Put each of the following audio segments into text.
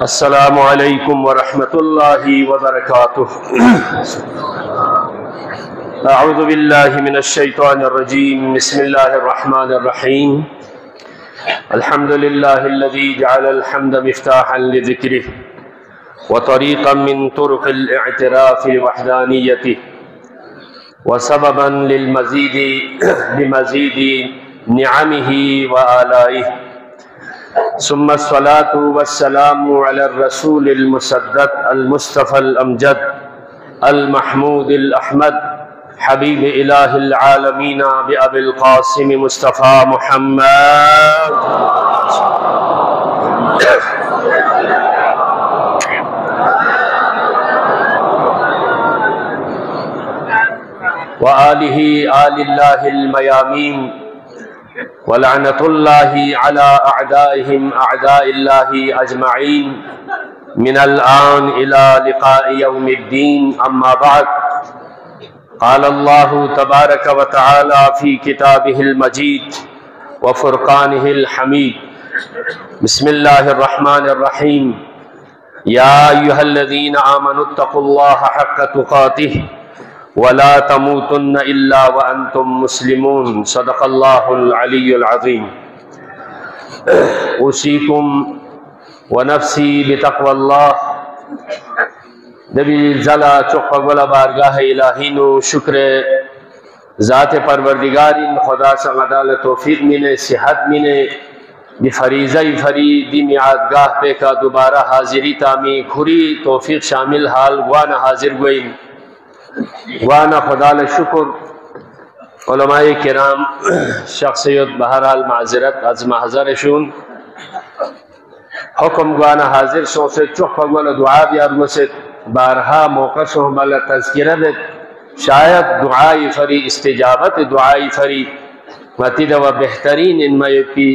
السلام علیکم ورحمۃ اللہ وبرکاتہ۔ اعوذ باللہ من الشیطان الرجیم، بسم اللہ الرحمن الرحیم۔ الحمد للہ الذی جعل الحمد مفتاحا لذکرہ وطریقا من طرق الاعتراف بوحدانیتہ وسببا لمزید نعمہ وآلائہ، ثم الصلاة والسلام على الرسول المسدد المصطفى الأمجد المحمود الأحمد حبيب إله العالمين بأبي القاسم مصطفى محمد وآله آل الله الميامين، ولعنة الله على أعدائهم أعداء الله أجمعين من الآن إلى لقاء يوم الدين، أما بعد. قال الله تبارك وتعالى في كتابه المجيد وفرقانه الحميد، بسم الله الرحمن الرحيم. يا أيها الذين آمنوا اتقوا الله حق تقاته ولا تموتن الا وانتم مسلمون، صدق اللہ العلی العظیم. اوصیکم ونفسی بتقوی اللہ. نبی زلا چقبلا بارگاہ الہی نو شکر ذات پروردگاری خدا سے عدالت توفیق ملے، صحت ملے، دی فریضہ فری دی میعادگاہ پہ کا دوبارہ حاضری تامی کھری توفیق شامل حال وانا حاضر گوئیم. وانا خدا شکر علماء کرام شخصیت بہرحال معذرت از محضر شون حکم گوانا حاضر شو سے چخ گوانا دعا بیار مسد بارہا موقع شو مالا تذکرہ بیت شاید دعائی فری استجابت دعائی فری متی دوا بہترین ان میں پی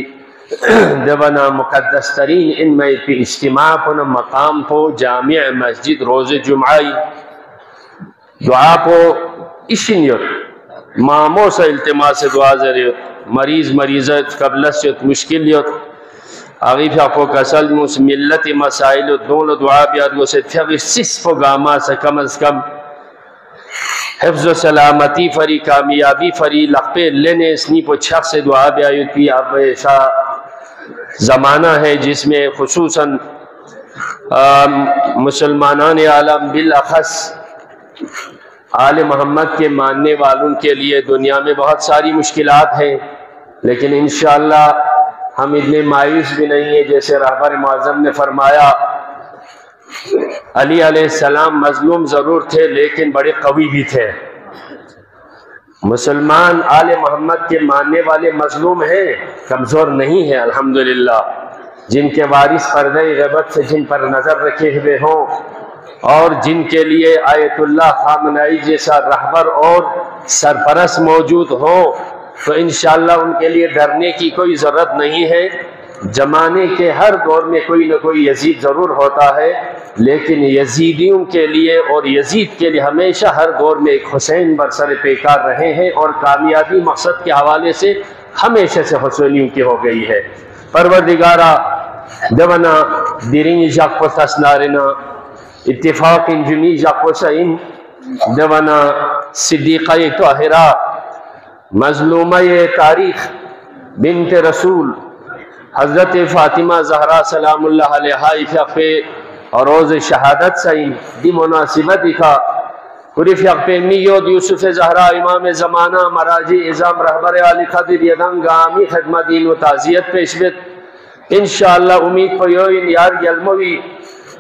دوانا مقدس ترین ان میں پی اجتماع پنا مقام پو جامع مسجد روز جمعائی دعا کو اشنیت مامو سے التماس دعا ذریعت مریض مریضت قبلست مشکلیت آغیف اپو کسل موس ملت مسائل دول دعا بیاد گو سے فیغ سس و گاما سے کم از کم حفظ و سلامتی فری کامیابی فری لقپے لینے اسنی پو چھک سے دعا بیایت پی اب ایسا زمانہ ہے جس میں خصوصاً مسلمانان عالم بالاخص آل محمد کے ماننے والوں کے لیے دنیا میں بہت ساری مشکلات ہیں، لیکن انشاءاللہ ہم اتنے مایوس بھی نہیں ہیں. جیسے رہبر معظم نے فرمایا علی علیہ السلام مظلوم ضرور تھے لیکن بڑے قوی بھی تھے. مسلمان آل محمد کے ماننے والے مظلوم ہیں، کمزور نہیں ہیں الحمدللہ. جن کے وارث پردہ غیبت سے جن پر نظر رکھے ہوئے ہوں اور جن کے لیے آیت اللہ خامنائی جیسا رہبر اور سرپرست موجود ہوں تو انشاءاللہ ان کے لیے ڈرنے کی کوئی ضرورت نہیں ہے. زمانے کے ہر دور میں کوئی نہ کوئی یزید ضرور ہوتا ہے، لیکن یزیدیوں کے لیے اور یزید کے لیے ہمیشہ ہر دور میں ایک حسین برسر پیکار رہے ہیں اور کامیابی مقصد کے حوالے سے ہمیشہ سے حسینیوں کی ہو گئی ہے. پروردگارہ دوانا دیرین جاک پتاس نارنا اتفاق جمی جاکوسائن دوانا صدیقہ طاہرہ مظلومہ تاریخ بنت رسول حضرت فاطمہ زہرا سلام اللہ علیہا افیقے اور روز شہادت سائن دی مناسبت کا قریف یقپے میود یوسف زہرا امام زمانہ مراجع ازام رہبر علی خدر یدن گامی خدمتین و تعزیت پیشبت. انشاءاللہ امید پیوین یار یلموی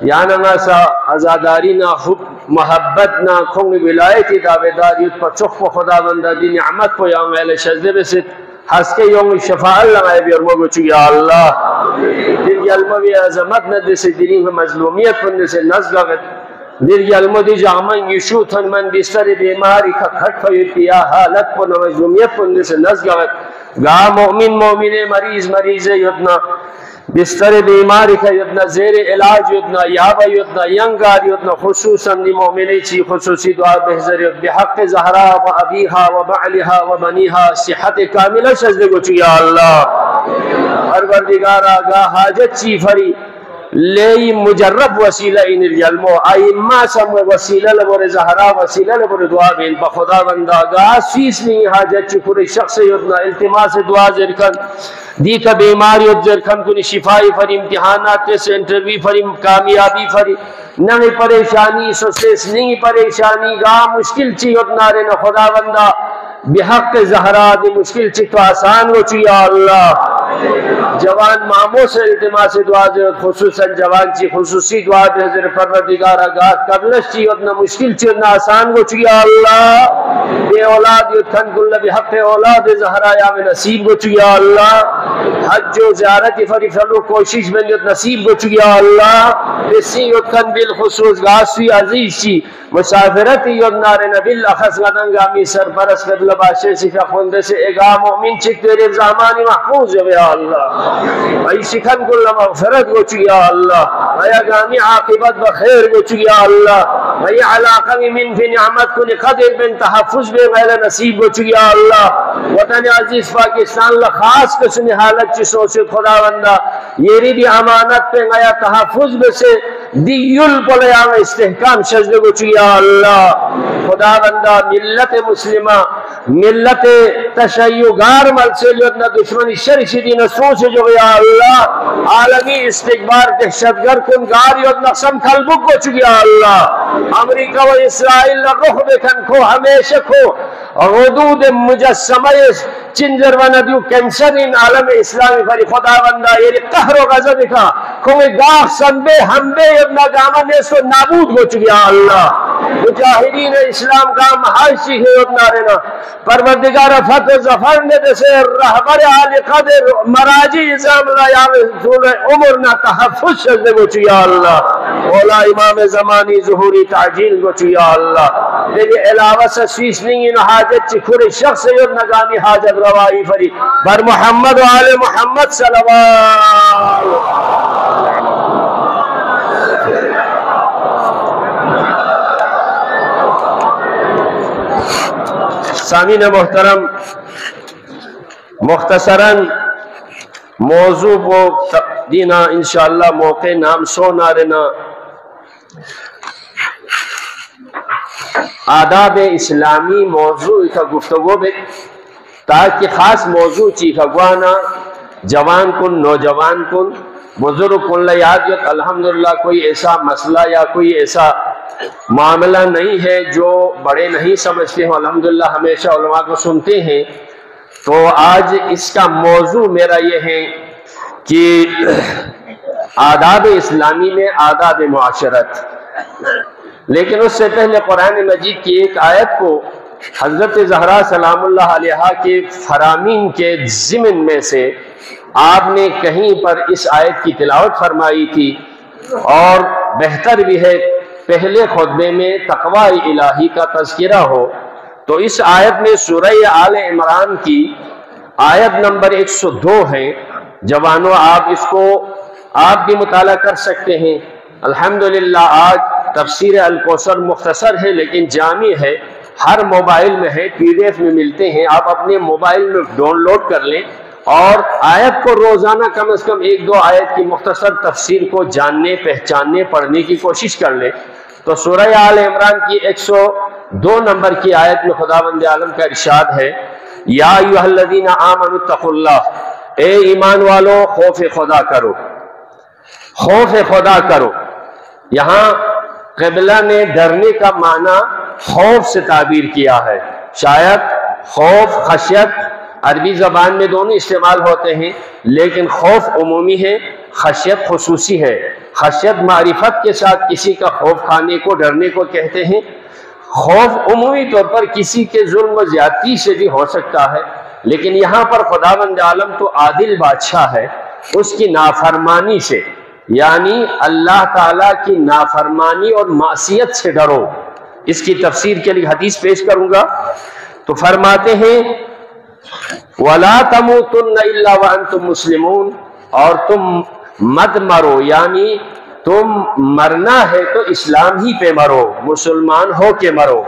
یانا ناسا ازادارینا حب محبتنا کھنگ ولایتی دعویداریت پر چخ و خدا بندہ دی نعمت کو یا میل شجدے بسید حس کے یوم شفاء اللہ آئے بیرمو گوچو یا اللہ دیر یلموی عظمت ندی سے دیرین مظلومیت پندے سے نزگاگت دیر یلمو دی جامن یشوتن من بستر بیماری کا کھٹ فیتی یا حالت پر مظلومیت پندے سے نزگاگت گا مومن مومن مریض مریض یدنا بستر بیماری کا یدنا زیر علاج یدنا یابا یدنا ینگار یدنا خصوصاً دی مومنی چی خصوصی دعا بحضر یدنا بحق زہرا و ابیہا و بعلہا و بنیہا صحت کاملہ شجدے گو چی یا اللہ پروردگار آگاہ حاجت چی فری لئی مجرب وسیلہ ان الجلمو ائمہ سم وسیلہ لبور زہرا وسیلہ لبور دعا بین بخدا بندہ گاہ سیس نہیں حاجت چی پورے شخص یدنا التماس دعا زرکن دی کا بیماری زرکن کنی شفائی فری امتحانات سے انٹرویو فری کامیابی فری نمی پریشانی سوسیس نہیں پریشانی گاہ مشکل چی یدنا رہنا خدا بندہ بحق زہرا دی مشکل چی تو آسان ہو چی یا اللہ جوان ماموں سے التماس دعا دے خصوصاً جوان چی خصوصی دعا دے حضر پروردگار آگاہ قبلش چی اتنا مشکل چی اتنا آسان گو چی یا اللہ بے اولاد یتھن کل بحق اولاد زہرا یا میں نصیب گو چی یا اللہ حج و زیارت فری فلو کوشش میں نصیب گو چی یا اللہ اسی یتھن بالخصوص غاسوی عزیز چی مسافرت یدنار نبیل اخص غدنگامی سرپرس قبل باشے صفحہ خوندے سے اگاہ مومن چک تیرے زامانی محفوظ ہے یا اللہ ای شکن کل مغفرت گو چی یا اللہ ای اگامی عاقبت بخیر گو چی یا اللہ ای علاقہ من فی نعمت کن قدر بن تحفظ بے غیر نصیب گو چی یا اللہ وطن عزیز پاکستان لخاص قسم حالت چی سوچے خدا بندہ یہ بھی امانت پہ گیا تحفظ بے سے دیل پلیام استحکام شجد گو چی یا اللہ خدا بندہ ملت مسلمہ ملت تشیعگار مل سے لیتنا دشمنی شرشی دی نسوس جو یا اللہ عالمی استقبار دہشتگر کنگار یتنا سم کھلبک کو چکی یا اللہ امریکہ و اسرائیل رخ بکن کو ہمیشہ کو حدود مجسمہ چنجر و ندیو کینسر ان عالم اسلامی فری خدا بندہ یہ قہر و غضب کا کوئی گاہ سنبے ہمبے یتنا گامن اس کو نابود ہو چکی یا اللہ مجاہدین اسلام کا محاشی ہے یتنا رہنا پروردگار فتح ظفر نے دسے رہبر عالی قدر مراجی ازام اللہ یا رسول عمرنا تحفظ شدنے کو چیا اللہ اولا امام زمانی ظہوری تعجیل کو چیا اللہ لیکن علاوہ سے سویس نہیں ان حاجت چکھوری شخص یود نگامی حاجت روائی فری بر محمد و آل محمد صلوات سامعین محترم مختصراً موضوع کو دینا انشاءاللہ موقع نام سو نارنا آداب اسلامی موضوع کا گفتگو بے تاکہ خاص موضوع چیخ گوانا جوان کن نوجوان کن بزرگ کن لیاد یک الحمدللہ کوئی ایسا مسئلہ یا کوئی ایسا معاملہ نہیں ہے جو بڑے نہیں سمجھتے ہیں الحمدللہ ہمیشہ علماء کو سنتے ہیں تو آج اس کا موضوع میرا یہ ہے کہ آداب اسلامی میں آداب معاشرت لیکن اس سے پہلے قرآن مجید کی ایک آیت کو حضرت زہرا سلام اللہ علیہا کے فرامین کے ضمن میں سے آپ نے کہیں پر اس آیت کی تلاوت فرمائی تھی اور بہتر بھی ہے پہلے خطبے میں تقوی الہی کا تذکرہ ہو تو اس آیت میں سورہ آل عمران کی آیت نمبر 102 ہے جوانوں آپ اس کو آپ بھی مطالعہ کر سکتے ہیں الحمدللہ آج تفسیر الکوثر مختصر ہے لیکن جامع ہے ہر موبائل میں ہے پی ڈی ایف میں ملتے ہیں آپ اپنے موبائل میں ڈاؤن لوڈ کر لیں اور آیت کو روزانہ کم از کم 1-2 آیت کی مختصر تفسیر کو جاننے پہچاننے پڑھنے کی کوشش کر لیں تو سورہ آل عمران کی 102 نمبر کی آیت میں خداوند عالم کا ارشاد ہے یا ایھا الذین آمنوا اتقوا اللہ اے ایمان والو خوف خدا کرو خوف خدا کرو یہاں قبلہ نے ڈرنے کا معنی خوف سے تعبیر کیا ہے شاید خوف خشیت عربی زبان میں دونوں استعمال ہوتے ہیں لیکن خوف عمومی ہے خشیت خصوصی ہے خشیت معرفت کے ساتھ کسی کا خوف کھانے کو ڈرنے کو کہتے ہیں خوف عمومی طور پر کسی کے ظلم و زیادتی سے بھی ہو سکتا ہے لیکن یہاں پر خداوند عالم تو عادل بادشاہ ہے اس کی نافرمانی سے یعنی اللہ تعالیٰ کی نافرمانی اور معصیت سے ڈرو اس کی تفسیر کے لیے حدیث پیش کروں گا تو فرماتے ہیں وَلَا تَمُوتُنَّ إِلَّا وَأَنْتُمْ مُسْلِمُونَ اور تم مت مرو یعنی تم مرنا ہے تو اسلام ہی پہ مرو مسلمان ہو کے مرو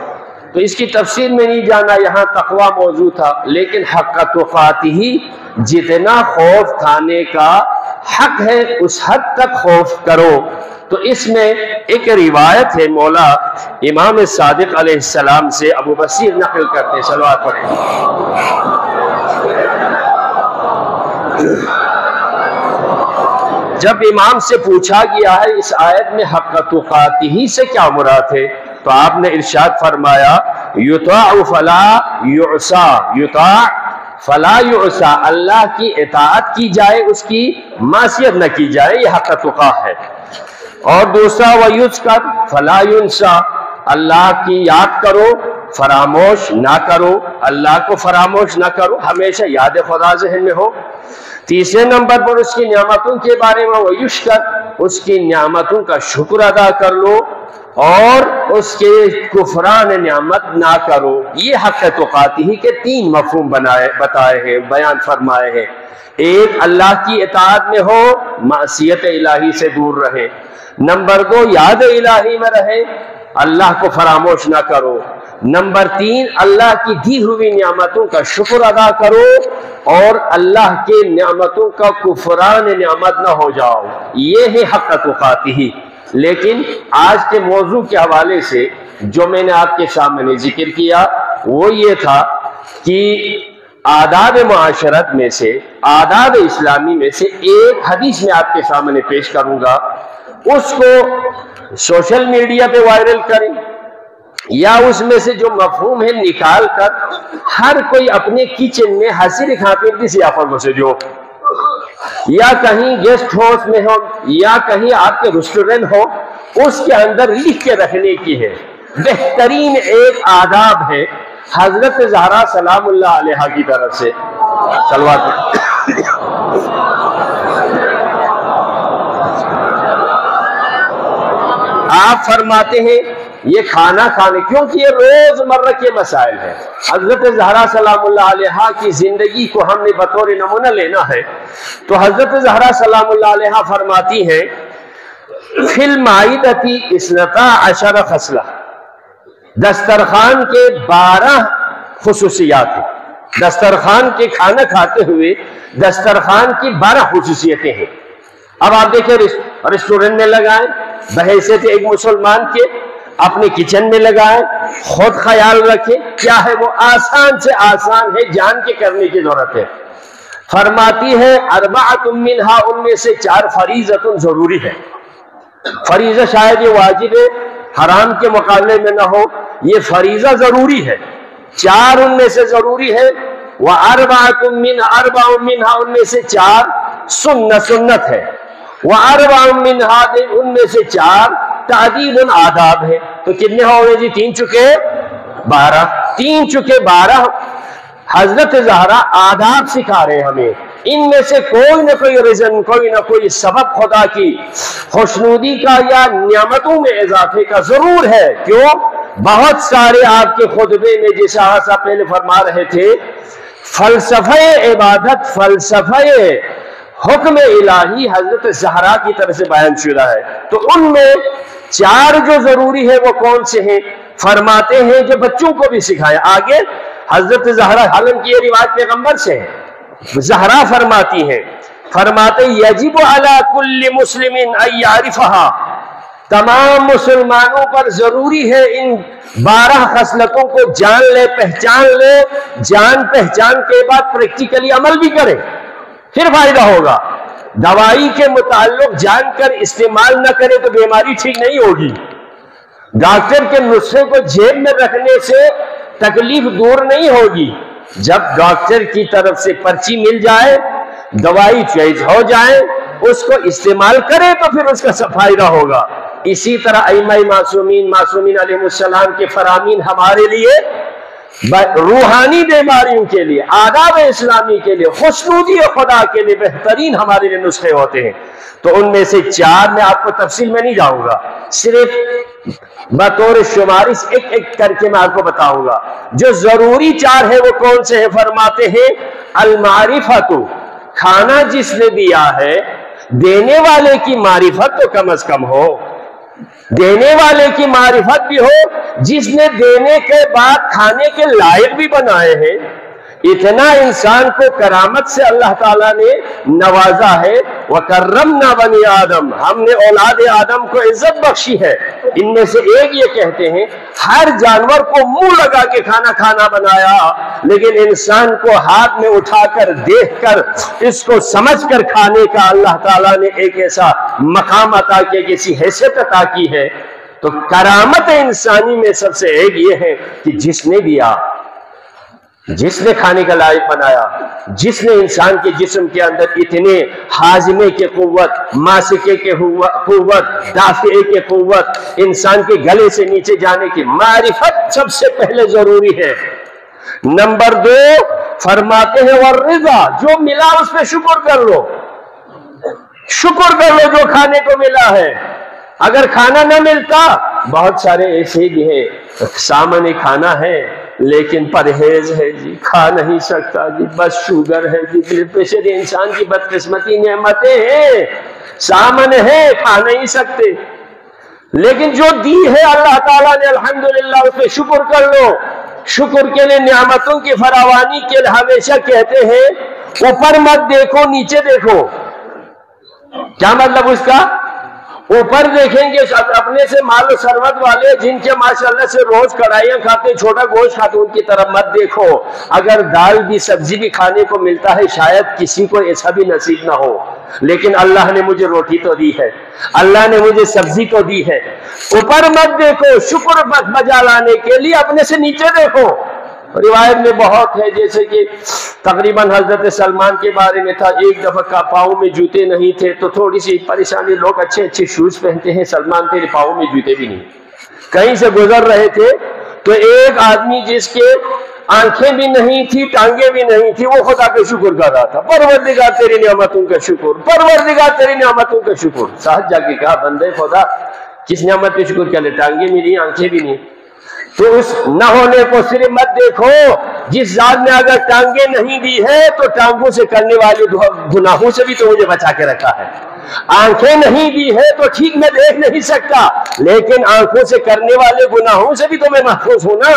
تو اس کی تفصیل میں نہیں جانا، یہاں تقوی موضوع تھا، لیکن حق تقاتہ جتنا خوف کھانے کا حق ہے اس حد تک خوف کرو۔ تو اس میں ایک روایت ہے مولا امام صادق علیہ السلام سے، ابو بصیر نقل کرتے ہیں، صلوات پڑھیں۔ جب امام سے پوچھا گیا ہے اس آیت میں حق تقاتہ سے کیا مراد ہے، تو آپ نے ارشاد فرمایا یطاع فلا یعصا، یطاع فلا یعصا، اللہ کی اطاعت کی جائے، اس کی معصیت نہ کی جائے، یہ حق تقا ہے۔ اور دوسرا وَيُذْكَرْ فَلَا يُنْسَى، اللہ کی یاد کرو فراموش نہ کرو، اللہ کو فراموش نہ کرو، ہمیشہ یاد خدا ذہن میں ہو۔ تیسرے نمبر پر اس کی نعمتوں کے بارے میں وَيُشْكَرْ، اس کی نعمتوں کا شکر ادا کر لو اور اس کے کفران نعمت نہ کرو۔ یہ حق تقاتہ کے تین مفہوم بتائے ہیں، بیان فرمائے ہیں۔ ایک، اللہ کی اطاعت میں ہو، معصیت الہی سے دور رہے۔ نمبر دو، یاد الہی میں رہے، اللہ کو فراموش نہ کرو۔ نمبر تین، اللہ کی دی ہوئی نعمتوں کا شکر ادا کرو اور اللہ کے نعمتوں کا کفران نعمت نہ ہو جاؤ۔ یہ ہے حق تقاتہ۔ لیکن آج کے موضوع کے حوالے سے جو میں نے آپ کے سامنے ذکر کیا وہ یہ تھا کہ آداب معاشرت میں سے، آداب اسلامی میں سے ایک حدیث میں آپ کے سامنے پیش کروں گا، اس کو سوشل میڈیا پہ وائرل کریں یا اس میں سے جو مفہوم ہے نکال کر ہر کوئی اپنے کچن میں ہنسی کھاتے کسی آفر سے جو یا کہیں گیسٹ ہاؤس میں ہو یا کہیں آپ کے ریسٹورنٹ ہو، اس کے اندر لکھ کے رکھنے کی ہے۔ بہترین ایک آداب ہے حضرت زہرا سلام اللہ علیہا کی طرف سے، صلوات۔ آپ فرماتے ہیں یہ کھانا کھانے، کیونکہ یہ روز مرہ کے مسائل ہیں، حضرت زہرا سلام اللہ علیہا کی زندگی کو ہم نے بطور نمونہ لینا ہے، تو حضرت زہرا سلام اللہ علیہا فرماتی ہیں فی المائدۃ 12 خصلہ، دسترخوان کے 12 خصوصیات ہیں، دسترخوان کے کھانا کھاتے ہوئے دسترخوان کی 12 خصوصیتیں ہیں۔ اب آپ دیکھیں ریسٹورنٹ میں لگائیں، بحیثیت ایک مسلمان کے اپنے کچن میں لگائیں، خود خیال رکھیں، کیا ہے وہ آسان سے آسان ہے، جان کے کرنے کی ضرورت ہے۔ فرماتی ہے 4 منہا، ان میں سے 4 فریضۃ ضروری ہے۔ فریضہ شاید یہ واجب ہے، حرام کے مقابلے میں نہ ہو، یہ فریضہ ضروری ہے، 4 ان میں سے ضروری ہے۔ وَأَرْبَعَةٌ مِنْهَا، ان میں سے 4 سنت ہے۔ وَأَرْبَعٌ مِنْهَا، ان میں سے 4 تعدیب آداب ہے۔ تو کتنے ہو گئے جی؟ 3 چکے 12، 3 چکے 12 حضرت زہرا آداب سکھا رہے ہیں ہمیں۔ ان میں سے کوئی نہ کوئی ریزن، کوئی نہ کوئی سبب خدا کی خوشنودی کا یا نعمتوں میں اضافے کا ضرور ہے۔ کیوں؟ بہت سارے آپ کے خطبے میں جیسا آپ پہلے فرما رہے تھے، فلسفہ عبادت، فلسفہ حکم الہی حضرت زہرا کی طرف سے بیان شدہ ہے۔ تو ان میں 4 جو ضروری ہے وہ کون سے ہیں؟ فرماتے ہیں جو بچوں کو بھی سکھائے۔ آگے حضرت زہرا، حالانکہ یہ روایت پیغمبر سے ہے، زہرا فرماتی ہیں، فرماتے یجب علی کل مسلم ان یعرفھا، تمام مسلمانوں پر ضروری ہے ان 12 خصلتوں کو جان لے، پہچان لے، جان پہچان کے بعد پریکٹیکلی عمل بھی کرے، پھر فائدہ ہوگا۔ دوائی کے متعلق جان کر استعمال نہ کرے تو بیماری ٹھیک نہیں ہوگی۔ ڈاکٹر کے نسخے کو جیب میں رکھنے سے تکلیف دور نہیں ہوگی۔ جب ڈاکٹر کی طرف سے پرچی مل جائے، دوائی چوائس ہو جائے، اس کو استعمال کرے تو پھر اس کا فائدہ ہوگا۔ اسی طرح ائمہ معصومین علیہ السلام کے فرامین ہمارے لیے روحانی بیماریوں کے لیے، آداب اسلامی کے لیے، خوشنودی خدا کے لیے بہترین ہمارے لیے نسخے ہوتے ہیں۔ تو ان میں سے 4 میں آپ کو تفصیل میں نہیں جاؤں گا، صرف بطور شمارش ایک ایک کر کے میں آپ کو بتاؤں گا۔ جو ضروری 4 ہے وہ کون سے ہیں؟ فرماتے ہیں المعرفت، کھانا جس نے دیا ہے دینے والے کی معرفت تو کم از کم ہو۔ دینے والے کی معرفت بھی ہو، جس نے دینے کے بعد کھانے کے لائق بھی بنائے ہیں۔ اتنا انسان کو کرامت سے اللہ تعالیٰ نے نوازا ہے۔ وَكَرَّمْنَا بَنِي آدم، ہم نے اولاد آدم کو عزت بخشی ہے۔ ان میں سے ایک یہ کہتے ہیں ہر جانور کو منہ لگا کے کھانا کھانا بنایا، لیکن انسان کو ہاتھ میں اٹھا کر دیکھ کر اس کو سمجھ کر کھانے کا اللہ تعالیٰ نے ایک ایسا مقام عطا کیا، کسی حیثیت عطا کی ہے۔ تو کرامت انسانی میں سب سے ایک یہ ہے کہ جس نے دیا، جس نے کھانے کا لائق بنایا، جس نے انسان کے جسم کے اندر اتنے ہاضمے کے قوت، ماسکے کے قوت، دافعے کے قوت، انسان کے گلے سے نیچے جانے کی معرفت سب سے پہلے ضروری ہے۔ نمبر 2 فرماتے ہیں والرضا، جو ملا اس پہ شکر کر لو، شکر کر لو جو کھانے کو ملا ہے۔ اگر کھانا نہ ملتا، بہت سارے ایسے بھی ہیں سامنے کھانا ہے لیکن پرہیز ہے جی، کھا نہیں سکتا جی، بس شوگر ہے جی، بلڈ پریشر، انسان کی بدقسمتی، نعمتیں ہیں سامنے ہیں، کھا نہیں سکتے، لیکن جو دی ہے اللہ تعالیٰ نے الحمدللہ اس پہ شکر کر لو۔ شکر کے لیے نعمتوں کی فراوانی کے لیے ہمیشہ کہتے ہیں اوپر مت دیکھو نیچے دیکھو۔ کیا مطلب اس کا؟ اوپر دیکھیں گے اپنے سے مال و ثروت والے جن کے ماشاءاللہ سے روز کڑھائیاں کھاتے، چھوٹا گوشت کھاتے، ان کی طرف مت دیکھو۔ اگر دال بھی سبزی بھی کھانے کو ملتا ہے شاید کسی کو ایسا بھی نصیب نہ ہو، لیکن اللہ نے مجھے روٹی تو دی ہے، اللہ نے مجھے سبزی تو دی ہے۔ اوپر مت دیکھو، شکر بجا لانے کے لیے اپنے سے نیچے دیکھو۔ روایت میں بہت ہے، جیسے کہ تقریباً حضرت سلمان کے بارے میں تھا، ایک دفعہ کا پاؤں میں جوتے نہیں تھے تو تھوڑی سی پریشانی، لوگ اچھے اچھے شوز پہنتے ہیں، سلمان تیرے پاؤں میں جوتے بھی نہیں۔ کہیں سے گزر رہے تھے تو ایک آدمی جس کے آنکھیں بھی نہیں تھی، ٹانگیں بھی نہیں تھی، وہ خدا کا شکر کر رہا تھا، پروردگار تیری نعمتوں کا شکر، پروردگار تیری نعمتوں کا شکر۔ ساتھ جا کے کہا بندے خدا کس نعمت پہ شکر کرے، ٹانگیں بھی نہیں، آنکھیں بھی نہیں۔ تو اس نہ ہونے کو صرف مت دیکھو، جس ذات نے اگر ٹانگیں نہیں دی ہے تو ٹانگوں سے کرنے والے گناہوں سے بھی تو مجھے بچا کے رکھا ہے۔ آنکھیں نہیں دی ہے تو ٹھیک میں دیکھ نہیں سکتا، لیکن آنکھوں سے کرنے والے گناہوں سے بھی تو میں محفوظ ہوں نا۔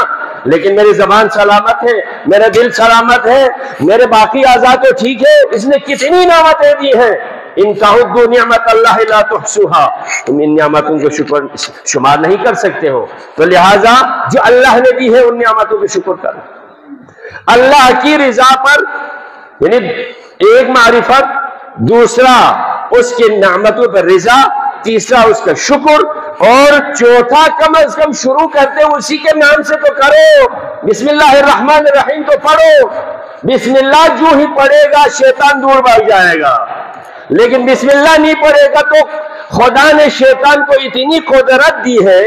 لیکن میری زبان سلامت ہے، میرا دل سلامت ہے، میرے باقی اعضاء تو ٹھیک ہے۔ اس نے کتنی نعمتیں دی ہیں، ان تعدوا نعمت اللہ لا تحصوها، تم ان نعمتوں کو شکر شمار نہیں کر سکتے ہو۔ تو لہٰذا جو اللہ نے دی ہے ان نعمتوں کو شکر کرو۔ اللہ کی رضا پر یعنی ایک معرفت، دوسرا اس کی نعمتوں پر رضا، تیسرا اس کا شکر، اور چوتھا کم از کم شروع کرتے اسی کے نام سے تو کرو۔ بسم اللہ الرحمن الرحیم تو پڑھو۔ بسم اللہ جو ہی پڑھے گا شیطان دور بھاگ جائے گا، لیکن بسم اللہ نہیں پڑھے گا تو خدا نے شیطان کو اتنی قدرت دی ہے،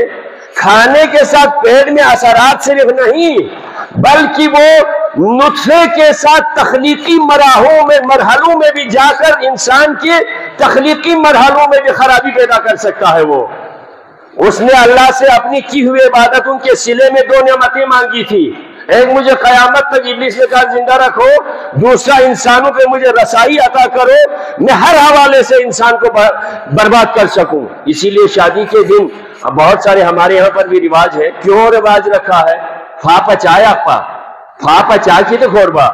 کھانے کے ساتھ پیٹ میں اثرات صرف نہیں بلکہ وہ نطفے کے ساتھ تخلیقی مرحلوں میں بھی جا کر انسان کے تخلیقی مرحلوں میں بھی خرابی پیدا کر سکتا ہے۔ وہ اس نے اللہ سے اپنی کی ہوئی عبادتوں کے صلے میں 2 نعمتیں مانگی تھی، ایک مجھے قیامت تک ابلیس نے کہا زندہ رکھو، دوسرا انسانوں پہ مجھے رسائی عطا کرو، میں ہر حوالے سے انسان کو برباد کر سکوں۔ اسی لیے شادی کے دن بہت سارے ہمارے یہاں پر بھی رواج ہے، کیوں رواج رکھا ہے؟ فاپا چایا پا فاپا چا کی تو کھوربا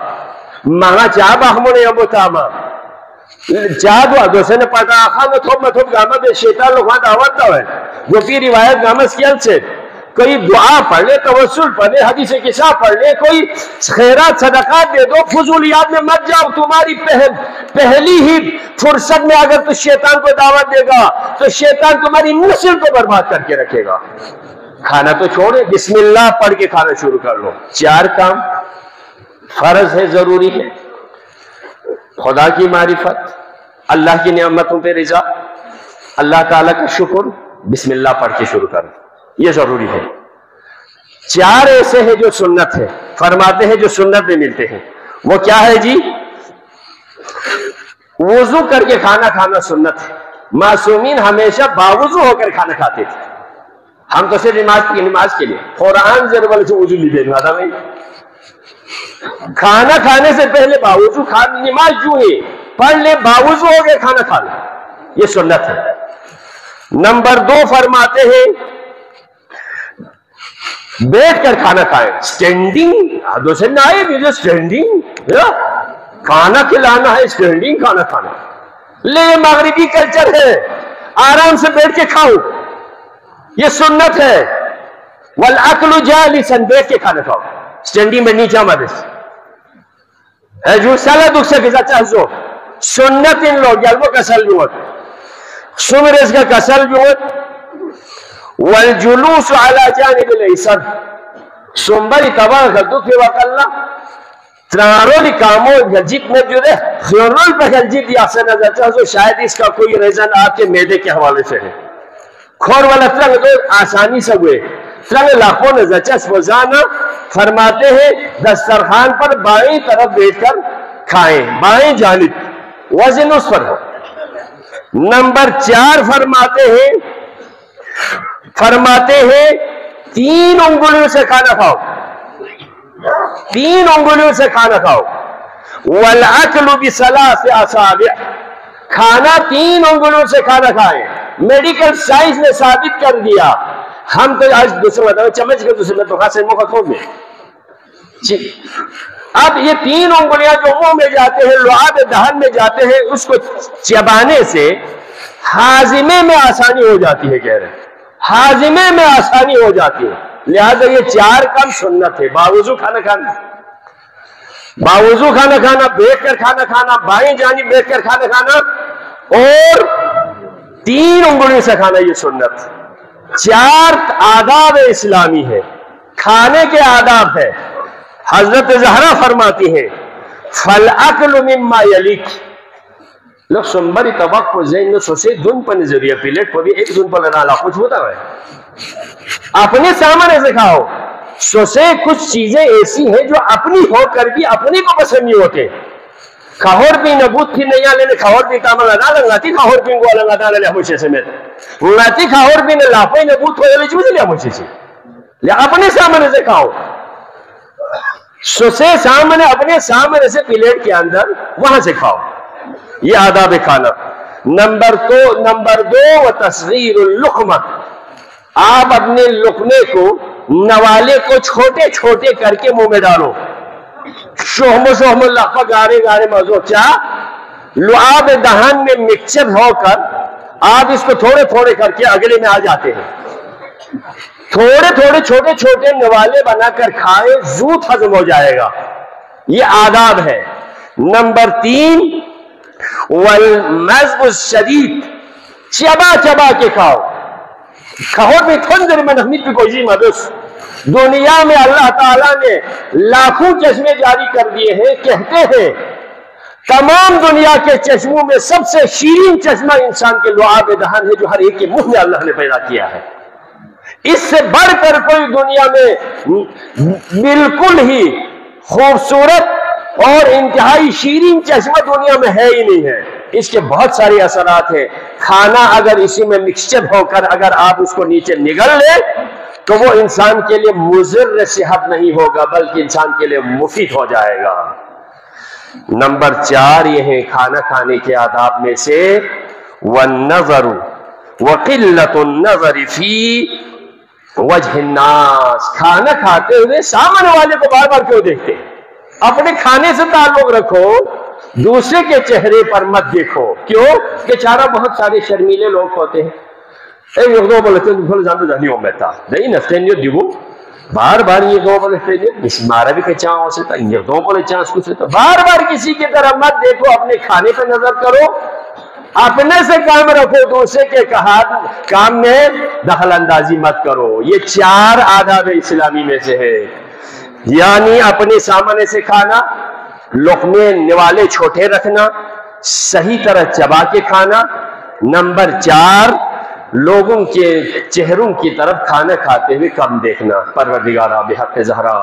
مانا چا بہمنے ابو تاما چا دعا دوسرے پتا آخا مطلب گامت شیطان لوگ وہاں دعوت دا ہے جو پی روایت گامت کیل سے کوئی دعا پڑھ لے، توسل پڑھ لے، حدیث قصہ پڑھ لے، کوئی خیرات صدقات دے دو، فضولیات میں مت جاؤ۔ تمہاری پہلی ہی فرصت میں اگر تو شیطان کو دعوت دے گا تو شیطان تمہاری نسل کو برباد کر کے رکھے گا۔ کھانا تو چھوڑے، بسم اللہ پڑھ کے کھانا شروع کر لو۔ 4 کام فرض ہے، ضروری ہے، خدا کی معرفت، اللہ کی نعمتوں پہ رضا، اللہ تعالیٰ کا شکر، بسم اللہ پڑھ کے شروع کرو، یہ ضروری ہے۔ 4 ایسے ہیں جو سنت ہے، فرماتے ہیں جو سنت میں ملتے ہیں، وہ کیا ہے جی؟ وضو کر کے کھانا کھانا سنت ہے۔ معصومین ہمیشہ باوضو ہو کر کھانا کھاتے تھے، ہم تو صرف نماز کے لیے قرآن ضرور سے وضو نہیں دینا تھا، کھانا کھانے سے پہلے باوضو نماز جو ہے پڑھ لے، باوضو ہو کے کھانا کھا لے، یہ سنت ہے۔ نمبر 2 فرماتے ہیں بیٹھ کر کھانا کھائیں. اسٹینڈنگ حدوں سے نہ آئے جو اسٹینڈنگ کھانا کھلانا ہے، اسٹینڈنگ کھانا کھانا لے مغربی کلچر ہے. آرام سے بیٹھ کے کھاؤ، یہ سنت ہے. والاکل جالسا، بیٹھ کے کھانا کھاؤ، اسٹینڈنگ میں نیچے مدس جو سلا دکھ سے کسا چاہزو سنت ان لوگ یلبو کسل جوت سمرز کا کسل جوت. والجلوس على جانب الیسر، سنبری تباہ کا دکھ وقت اللہ ترارو لی کامو گلجیت میں جو دے خیونول پہ گلجیت یا سے نظر چاہزو شاید اس کا کوئی ریزن آپ کے میدے کے حوالے سے ہے. کھور والا ترنگ دو آسانی سے ہوئے ترنگ لاکھوں نظر چاہز وزانا فرماتے ہیں دسترخوان پر بائیں طرف بیٹھ کر کھائیں، بائیں جانب وزن اس پر ہو. نمبر 4 فرماتے ہیں 3 انگلیوں سے کھانا کھاؤ، 3 انگلیوں سے کھانا کھاؤ. والاکل بثلاث اصابع، کھانا 3 انگلیوں سے کھانا کھائیں. میڈیکل سائنس نے ثابت کر دیا. ہم تو آج دوسرے بتاؤ چمچ کے دوسرے میں تو خاص موقع کھول میں اب یہ 3 انگلیاں جو منہ میں جاتے ہیں، لعاب دہن میں جاتے ہیں، اس کو چبانے سے ہاضمے میں آسانی ہو جاتی ہے. کہہ رہے ہیں ہاضمے میں آسانی ہو جاتی ہے. لہذا یہ 4 کام سنت ہے. باوضو کھانا کھانا، باوضو کھانا کھانا، بیٹھ کر کھانا کھانا، بائیں جانب بیٹھ کر کھانا کھانا، اور 3 انگلیوں سے کھانا، یہ سنت. 4 آداب اسلامی ہے، کھانے کے آداب ہے. حضرت زہرا فرماتی ہیں فَالْأَكْلُ مِمَّا يَلِكِ، لوگ سنبری طبق کو ذہن میں سوچے دن پر نظریہ پلیٹ پر بھی ایک دن پر لنا کچھ ہوتا ہے. اپنے سامنے سے کھاؤ. سوچے کچھ چیزیں ایسی ہیں جو اپنی ہو کر بھی اپنے کو پسند نہیں ہوتے. کھاور بھی نبوت تھی نہیں آلے نے کھاور بھی کام لگا لنگاتی کھاور بھی کو لنگا لے ہمشے سے میں لنگاتی کھاور بھی نے لاپوئی نبوت ہو جلے چوزے لے ہمشے سے لے اپنے سامنے سے کھاؤ. سوچے سامنے اپنے سامنے سے پلیٹ کے اندر وہاں سے کھاؤ. یہ آداب کھانا. نمبر 2 وتصغیر اللقمہ، آپ اپنے لقمے کو نوالے کو چھوٹے چھوٹے کر کے منہ میں ڈالو. شہم لقمہ گارے موضوع چاہ لعاب دہن میں مکسچر ہو کر آپ اس کو تھوڑے تھوڑے کر کے اگلے میں آ جاتے ہیں. تھوڑے چھوٹے چھوٹے نوالے بنا کر کھائے، زود ہضم ہو جائے گا. یہ آداب ہے. نمبر 3 والمزق الشدید، چبا کے کھاؤ. کھاؤ بھی تھندر میں نحمید بھی کوئی مدس. دنیا میں اللہ تعالیٰ نے لاکھوں چشمے جاری کر دیے ہیں. کہتے ہیں تمام دنیا کے چشموں میں سب سے شیرین چشمہ انسان کے لعاب دہن ہے، جو ہر ایک کے منہ میں اللہ نے پیدا کیا ہے. اس سے بڑھ کر کوئی دنیا میں بالکل ہی خوبصورت اور انتہائی شیرین چشمہ دنیا میں ہے ہی نہیں ہے. اس کے بہت سارے اثرات ہیں. کھانا اگر اسی میں مکسچر ہو کر اگر آپ اس کو نیچے نگل لیں تو وہ انسان کے لیے مضر صحت نہیں ہوگا بلکہ انسان کے لیے مفید ہو جائے گا. نمبر 4 یہ ہے کھانا کھانے کے آداب میں سے والنظر وقلت النظر فی وجہ الناس، کھانا کھاتے ہوئے سامنے والے کو بار بار کیوں دیکھتے ہیں؟ اپنے کھانے سے تعلق رکھو، دوسرے کے چہرے پر مت دیکھو. کیوں؟ کہ چارہ بہت سارے شرمیلے لوگ ہوتے ہیں. بار بار یہ دو مارا بھی چانس ہوتا ہے، چانس کچھ ہوتا. بار بار کسی کی طرف مت دیکھو، اپنے کھانے پہ نظر کرو، اپنے سے کام رکھو، دوسرے کے کام میں دخل اندازی مت کرو. یہ 4 آداب اسلامی میں سے ہے. یعنی اپنے سامنے سے کھانا، لقمے نوالے چھوٹے رکھنا، صحیح طرح چبا کے کھانا. نمبر 4 لوگوں کے چہروں کی طرف کھانا کھاتے ہوئے کم دیکھنا. پروردگارا بحق زہرا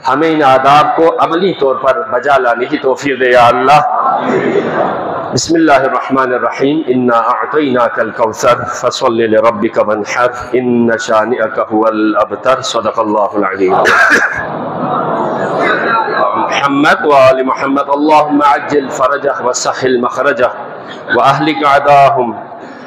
ہمیں ان آداب کو عملی طور پر بجا لانے کی توفیق دے یا اللہ. بسم اللہ الرحمن الرحیم. انا اعطیناک الکوثر فصل لربک وانحر ان شانئک هو الابتر. صدق اللہ العظیم. محمد وآل محمد اللهم عجل فرجه وسهل مخرجه واهلك اعداءهم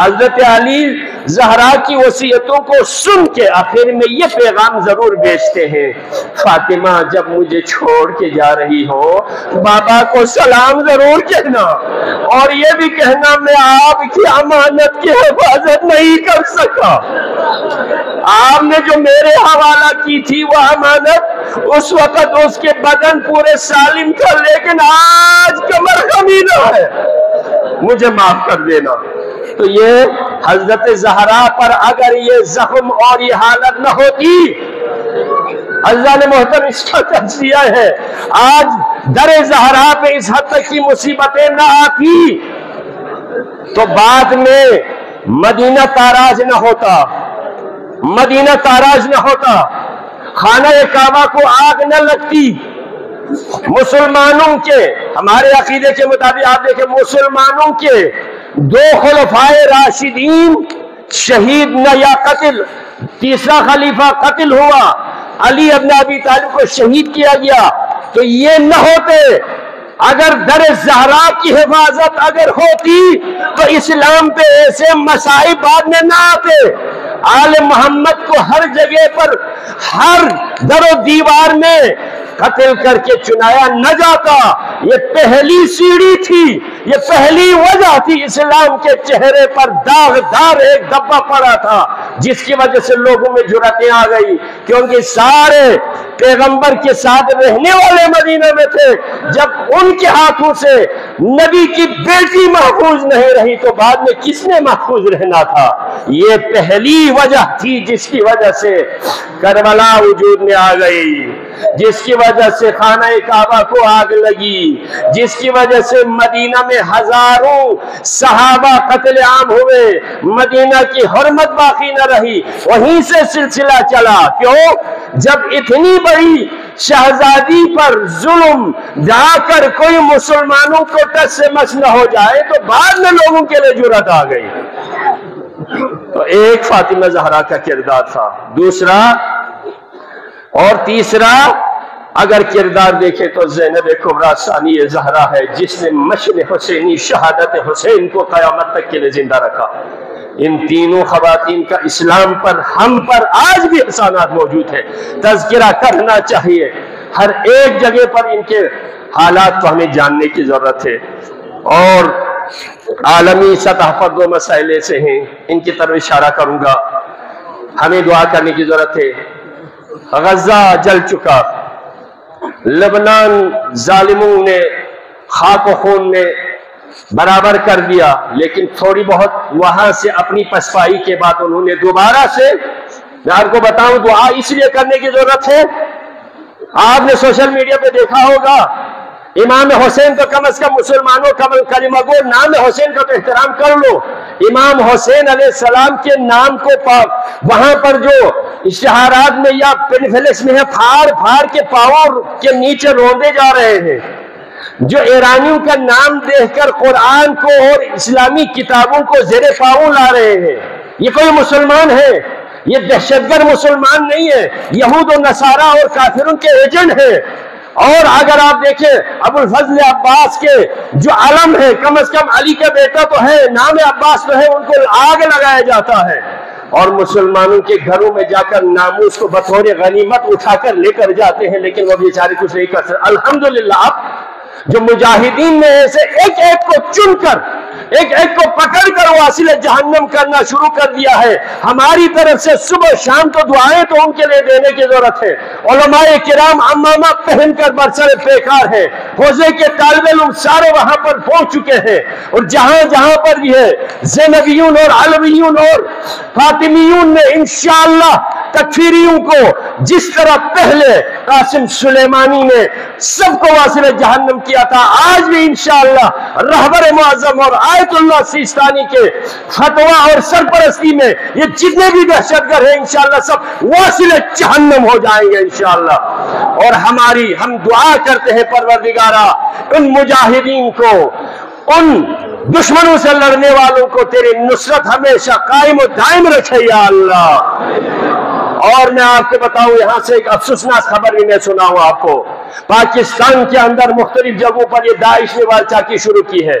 حضرت علی زہرا کی وصیتوں کو سن کے آخر میں یہ پیغام ضرور بیچتے ہیں، فاطمہ جب مجھے چھوڑ کے جا رہی ہو بابا کو سلام ضرور کہنا، اور یہ بھی کہنا میں آپ کی امانت کی حفاظت نہیں کر سکا، آپ نے جو میرے حوالہ کی تھی وہ امانت اس وقت اس کے بدن پورے سالم تھا، لیکن آج کمر خمیدہ ہے، مجھے معاف کر دینا۔ تو یہ حضرت زہرا پر اگر یہ زخم اور یہ حالت نہ ہوتی، اللہ نے محترم اس کا تجزیہ ہے، آج در زہرا پہ اس حد تک کی مصیبتیں نہ آتی تو بعد میں مدینہ تاراج نہ ہوتا، مدینہ تاراج نہ ہوتا، خانہ کعبہ کو آگ نہ لگتی، مسلمانوں کے ہمارے عقیدے کے مطابق آپ دیکھیں مسلمانوں کے 2 خلفائے راشدین شہید نہ یا قتل، تیسرا خلیفہ قتل ہوا، علی ابن ابی طالب کو شہید کیا گیا، تو یہ نہ ہوتے اگر در زہرا کی حفاظت اگر ہوتی تو اسلام پہ ایسے مصائب بعد میں نہ آتے، آل محمد کو ہر جگہ پر ہر در و دیوار میں قتل کر کے چنایا نہ جاتا۔ یہ پہلی سیڑھی تھی، یہ پہلی وجہ تھی، اسلام کے چہرے پر داغدار ایک دبا پڑا تھا جس کی وجہ سے لوگوں میں جرأتیں آ گئی، کیونکہ سارے پیغمبر کے ساتھ رہنے والے مدینہ میں تھے، جب ان کے ہاتھوں سے نبی کی بیٹی محفوظ نہیں رہی تو بعد میں کس نے محفوظ رہنا تھا؟ یہ پہلی وجہ تھی جس کی وجہ سے کربلا وجود میں آ گئی، جس کی وجہ سے خانہ کعبہ کو آگ لگی، جس کی وجہ سے مدینہ میں ہزاروں صحابہ قتل عام ہوئے، مدینہ کی حرمت باقی نہ رہی، وہیں سے سلسلہ چلا۔ کیوں؟ جب اتنی بڑی شہزادی پر ظلم جا کر کوئی مسلمانوں کو ٹس سے مس نہ ہو جائے تو بعد میں لوگوں کے لیے جرأت آ گئی۔ تو ایک فاطمہ زہرا کا کردار تھا، دوسرا اور تیسرا اگر کردار دیکھے تو زینب کبریٰ ثانی زہرا ہے، جس نے مشن حسینی شہادت حسین کو قیامت تک کے لیے زندہ رکھا۔ ان تینوں خواتین کا اسلام پر ہم پر آج بھی احسانات موجود ہیں، تذکرہ کرنا چاہیے، ہر ایک جگہ پر ان کے حالات کو ہمیں جاننے کی ضرورت ہے، اور عالمی سطح پر 2 مسائل ایسے ہیں ان کی طرف اشارہ کروں گا، ہمیں دعا کرنے کی ضرورت ہے۔ غزہ جل چکا، لبنان ظالموں نے خاک و خون میں برابر کر دیا، لیکن تھوڑی بہت وہاں سے اپنی پسپائی کے بعد انہوں نے دوبارہ سے، میں آپ کو بتاؤں دعا اس لیے کرنے کی ضرورت ہے، آپ نے سوشل میڈیا پہ دیکھا ہوگا امام حسین تو کم از کم مسلمانوں کا کلمہ گو نام حسین کا تو احترام کر لو، امام حسین علیہ السلام کے نام کو وہاں پر جو اشتہارات میں یا پینفلیکس میں ہے پھاڑ کے پاؤں کے نیچے روندے جا رہے ہیں، جو ایرانیوں کا نام دیکھ کر قرآن کو اور اسلامی کتابوں کو زیر پاؤں لا رہے ہیں، یہ کوئی مسلمان ہے؟ یہ دہشت گرد مسلمان نہیں ہے، یہود و نصارہ اور کافروں کے ایجنٹ ہیں۔ اور اگر آپ دیکھیں ابو الفضل عباس کے جو علم ہے، کم از کم علی کا بیٹا تو ہے، نام عباس تو ہے، ان کو آگ لگایا جاتا ہے، اور مسلمانوں کے گھروں میں جا کر ناموس کو بطور غنیمت اٹھا کر لے کر جاتے ہیں، لیکن وہ بیچارے کچھ نہیں کر سکتے۔ الحمدللہ اب جو مجاہدین نے ایسے ایک ایک کو چن کر ایک ایک کو پکڑ کر واصل جہنم کرنا شروع کر دیا ہے، ہماری طرف سے صبح شام تو دعائیں تو ان کے لیے دینے کی ضرورت ہے۔ علماء کرام عمامہ پہن کر برسر پیکار ہیں، حوزے کے طالب علم سارے وہاں پر پہنچ چکے ہیں، اور جہاں جہاں پر بھی ہے زینبیون اور علویون اور فاطمیون نے انشاءاللہ تکفیریوں کو جس طرح پہلے قاسم سلیمانی نے سب کو واصل جہنم کیا تھا، آج بھی انشاءاللہ رہبر معظم اور آیت اللہ سیستانی کے فتویٰ اور سرپرستی میں یہ جتنے بھی دہشت گرد ہیں انشاءاللہ سب واصل جہنم ہو جائیں گے انشاءاللہ۔ اور ہم دعا کرتے ہیں پروردگارا ان مجاہدین کو، ان دشمنوں سے لڑنے والوں کو تیری نصرت ہمیشہ قائم و دائم رکھے یا اللہ۔ اور میں آپ کو بتاؤں یہاں سے ایک افسوسناک خبر بھی میں سناؤں آپ کو، پاکستان کے اندر مختلف جگہوں پر یہ داعش نے وارچاکی شروع کی ہے،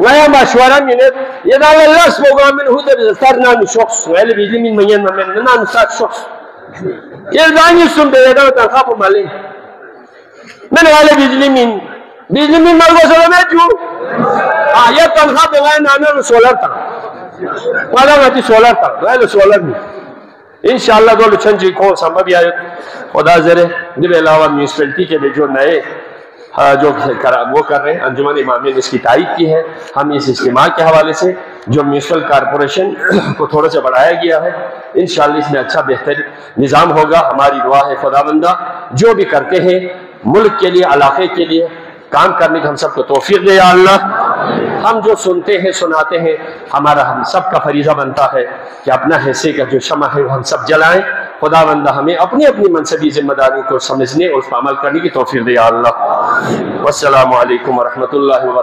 ويا مشورة من إذا الله سبحانه من هو ده صارنا نشخص ولا بيجي من مين من نسات شخص إذا يسون بيدا تنخاف مالين من ولا بيجي من ما هو سلامة جو يا تنخاف وين أنا سولار تا ولا ما تي سولار تا ولا سولار مي إن شاء الله دول چنجي کون سما بھی آئے خدا زرے دل علاوہ میونسپلٹی کے جو نئے جو وہ کر رہے ہیں انجمن امامیہ نے اس کی تائید کی ہے. ہم اس اجتماع کے حوالے سے جو میونسپل کارپوریشن کو تھوڑا سا بڑھایا گیا ہے انشاءاللہ اس میں اچھا بہتر نظام ہوگا. ہماری دعا ہے خداوندہ جو بھی کرتے ہیں ملک کے لیے علاقے کے لیے کام کرنے کی ہم سب کو توفیق دے یا اللہ. ہم جو سنتے ہیں سناتے ہیں ہم سب کا فریضہ بنتا ہے کہ اپنا حصے کا جو شمع ہے وہ ہم سب جلائیں. خداوندہ ہمیں اپنی اپنی منصبی ذمہ داری کو سمجھنے اور اس پر عمل کرنے کی توفیق دے یا اللہ. والسلام علیکم ورحمۃ اللہ وبرکاتہ.